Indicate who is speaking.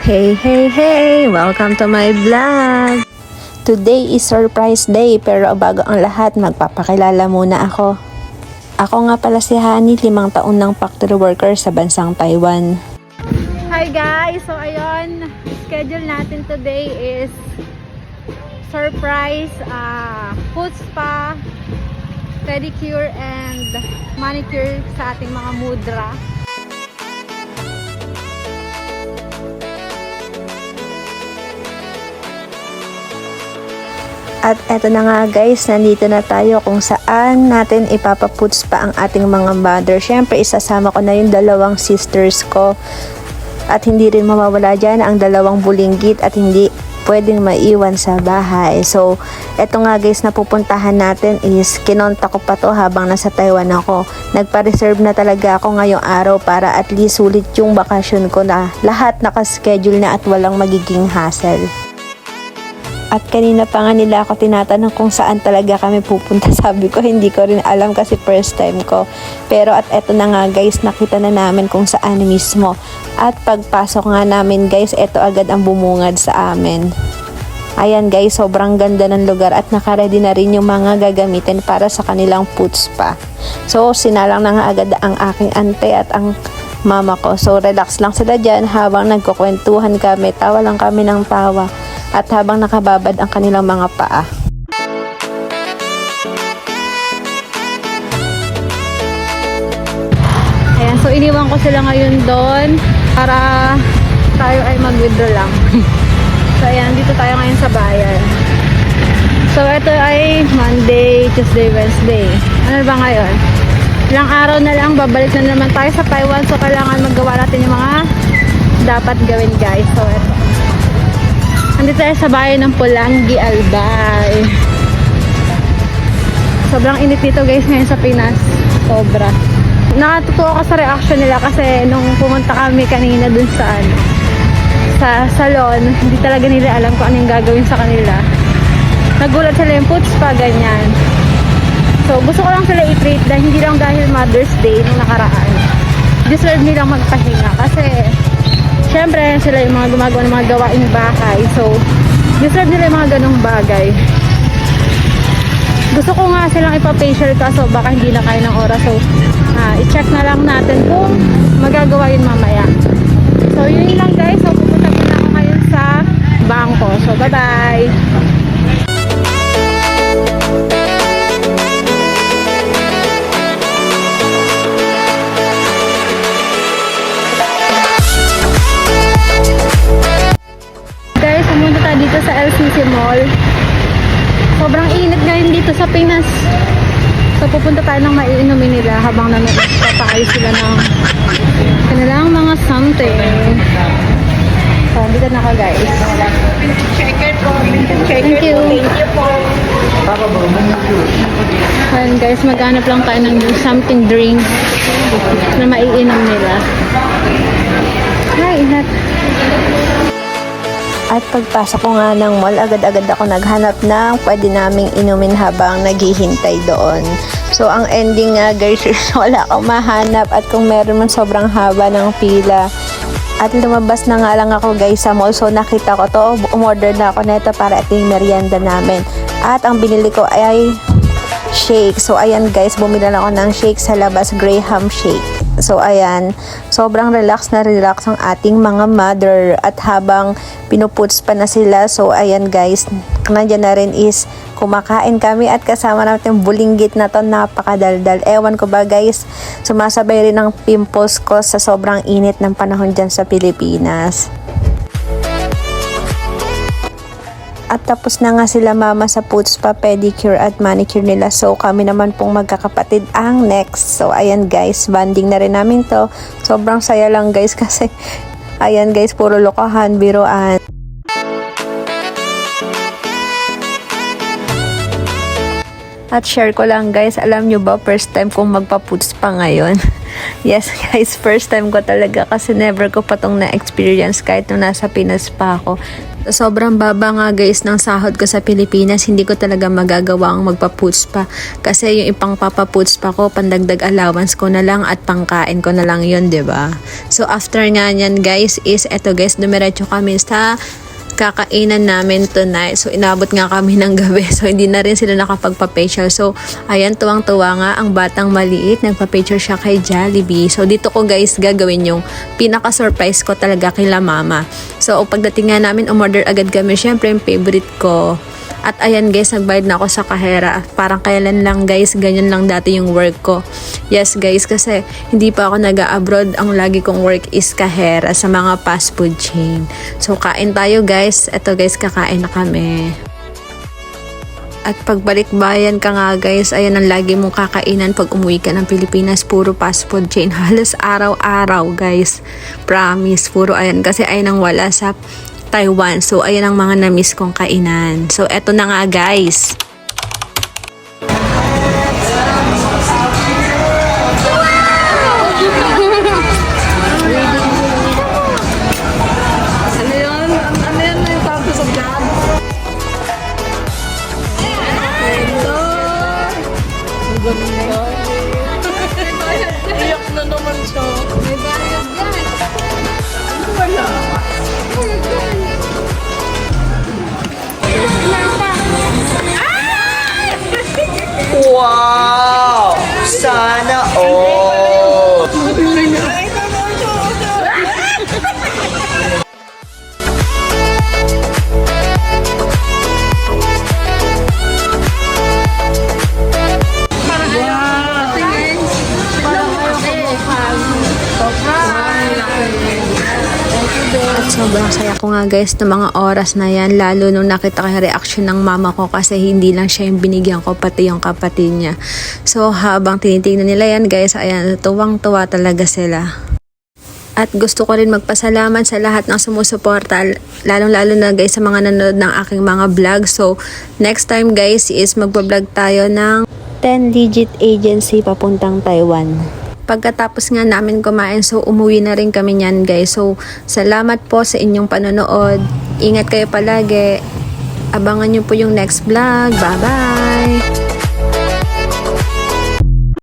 Speaker 1: Hey! Welcome to my vlog! Today is surprise day pero bago ang lahat, magpapakilala muna ako. Ako nga pala si Honey, 5 taon ng factory worker sa bansang Taiwan. Hi guys! So ayun, schedule natin today is surprise foot spa, pedicure and manicure sa ating mga mudra. At eto na nga guys, nandito na tayo kung saan natin ipapaputs pa ang ating mga mother. Syempre isasama ko na yung 2 sisters ko. At hindi rin mawawala dyan ang 2 bulinggit at hindi pwedeng maiwan sa bahay. So, eto nga guys na pupuntahan natin is kinonta ko pa to habang nasa Taiwan ako. Nagpa-reserve na talaga ako ngayong araw para at least sulit yung bakasyon ko na lahat nakaschedule na at walang magiging hassle. At kanina pa nga nila ako tinatanong kung saan talaga kami pupunta. Sabi ko, hindi ko rin alam kasi first time ko. Pero at eto na nga guys, nakita na namin kung saan mismo. At pagpasok nga namin guys, eto agad ang bumungad sa amin. Ayan guys, sobrang ganda ng lugar at nakaready na rin yung mga gagamitin para sa kanilang foot spa. So, sinalang na nga agad ang aking ante at ang mama ko. So, relax lang sila dyan habang nagkukwentuhan kami. Tawa lang kami ng tawa. At habang nakababad ang kanilang mga paa. Ayan, so iniwan ko sila ngayon doon para tayo ay mag-withdraw lang. So ayan, dito tayo ngayon sa bayan. So ito ay Monday, Tuesday, Wednesday. Ano ba ngayon? Ilang araw na lang, babalik na naman tayo sa Taiwan. So kailangan magawa natin yung mga dapat gawin guys. So ito. Andito tayo sa bayan ng Pulangi, Albay. Sobrang init dito guys ngayon sa Pinas. Sobra. Nakatutuwa ko sa reaction nila kasi nung pumunta kami kanina dun sa salon, hindi talaga nila alam kung anong gagawin sa kanila. Nagulat sila yung foot spa, ganyan. So gusto ko lang sila i-treat dahil hindi lang dahil Mother's Day nung nakaraan. Deserve nilang magpahinga kasi syempre, sila yung mga gumagawa ng mga gawaing bahay. So, deserve nila yung mga ganong bagay. Gusto ko nga silang ipa-facial kaso baka hindi na kaya ng oras. So, i-check na lang natin kung magagawa yun mamaya. So, yun lang guys. So, pupunta muna ako ngayon sa bangko. So, bye-bye! Dito sa LCC Mall. Sobrang init ngayon dito sa Pinas. So pupunta tayo ng maiinumin nila habang papaayos sila ng kanilang mga something. So dito na ako guys. Thank you. Ayan guys, maghanap lang tayo ng something drink na maiinom nila. Hi, inat. At pagpasok ko nga ng mall, agad-agad ako naghanap ng pwede naming inumin habang naghihintay doon. So, ang ending nga guys, wala akong mahanap at kung meron man sobrang haba ng pila. At lumabas na nga lang ako guys sa mall. So, nakita ko to, umorder na ako nito para ito yung merienda namin. At ang binili ko ay shake. So, ayan guys, bumili lang ako ng shake sa labas, Graham shake. So, ayan, sobrang relax na relax ang ating mga mother at habang pinuputs pa na sila. So, ayan guys, nandiyan na rin is kumakain kami at kasama natin bulinggit na to, napakadaldal. Ewan ko ba guys, sumasabay rin ang pimples ko sa sobrang init ng panahon dyan sa Pilipinas. At tapos na nga sila mama sa foot spa, pedicure at manicure nila. So kami naman pong magkakapatid ang next. So ayan guys, banding na rin namin to. Sobrang saya lang guys kasi ayan guys, puro lokohan, biruan. At share ko lang guys, alam nyo ba, first time kong magpa-foot spa ngayon. Yes guys, first time ko talaga kasi never ko pa tong na-experience kahit nung nasa Pinas pa ako. Sobrang baba nga guys ng sahod ko sa Pilipinas, hindi ko talaga magagawa ang magpa-puts pa. Kasi yung ipang papaputs pa ko, pandagdag allowance ko na lang at pangkain ko na lang yun, 'di ba? So after nga nyan guys is eto guys, dumiretso kami sa kakainan namin tonight. So, inabot nga kami ng gabi. So, hindi na rin sila nakapagpa-facial. So, ayan, tuwang-tuwa nga ang batang maliit. Nagpa-picture siya kay Jollibee. So, dito ko guys gagawin yung pinaka-surprise ko talaga kila mama. So, pagdating nga namin, umorder agad kami. Siyempre, yung favorite ko. At ayan guys, nagbayad na ako sa kahera. Parang kailan lang guys, ganyan lang dati yung work ko. Yes guys, kasi hindi pa ako nag-abroad. Ang lagi kong work is kahera sa mga fast food chain. So kain tayo guys. Eto guys, kakain na kami. At pagbalik bayan ka nga guys, ayan ang lagi mong kakainan pag umuwi ka ng Pilipinas. Puro fast food chain. Halos araw-araw guys. Promise. Puro ayan. Kasi ayan ang wala sa Taiwan. So, ayan ang mga na-miss kong kainan. So, eto na nga guys.
Speaker 2: Iyak na naman siya. May bayad yan. Wala.
Speaker 3: Wow! Sana all!
Speaker 1: At sobrang saya ko nga guys ng mga oras na yan, lalo nung nakita ko yung reaction ng mama ko kasi hindi lang siya yung binigyan ko, pati yung kapatid niya. So habang tinitingnan nila yan guys, ayan, tuwang-tuwa talaga sila. At gusto ko rin magpasalamat sa lahat ng sumusuporta, lalong-lalo na guys sa mga nanonood ng aking mga vlog. So next time guys is magbablog tayo ng 10-digit agency papuntang Taiwan. Pagkatapos nga namin kumain, so umuwi na rin kami niyan guys. So salamat po sa inyong panonood. Ingat kayo palagi. Abangan nyo po yung next vlog. Bye bye!